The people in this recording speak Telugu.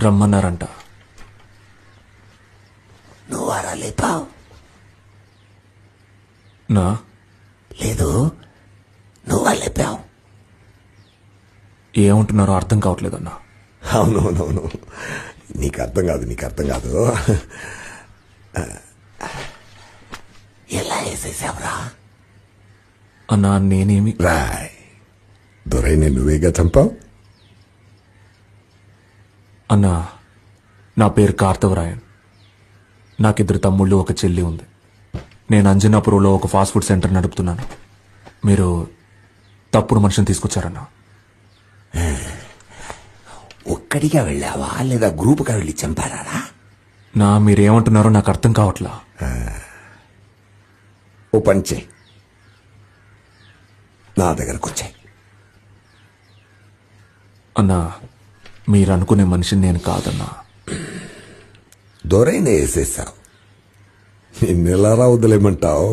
రమ్మన్నారంట. నువ్వు అరా లేపావు? నా లేదు, నువ్వు లేపావు. ఏమంటున్నారో అర్థం కావట్లేదన్నా. అవునవునవును, నీకు అర్థం కాదు. ఎలా వేసేసావురా? అన్నా నేనేమి రాయ్, దొరైన నువ్వేగా చంపావు. అన్నా నా పేరు కార్తవరాయన్. నాకిద్దరు తమ్ముళ్ళు, ఒక చెల్లి ఉంది. నేను అంజనాపురంలో ఒక ఫాస్ట్ ఫుడ్ సెంటర్ నడుపుతున్నాను. మీరు తప్పుడు మనిషిని తీసుకొచ్చారన్నా. ఒక్కడిగా వెళ్ళావా లేదా గ్రూప్గా వెళ్ళి చంపారా? నా మీరేమంటున్నారో నాకు అర్థం కావట్లా. ఓ పంచే, నా దగ్గరకు వచ్చాయి. అన్నా మీరు అనుకునే మనిషిని నేను కాదన్నా. దొరైన వేసేసావు, నిన్నెలా వదిలేమంటావు?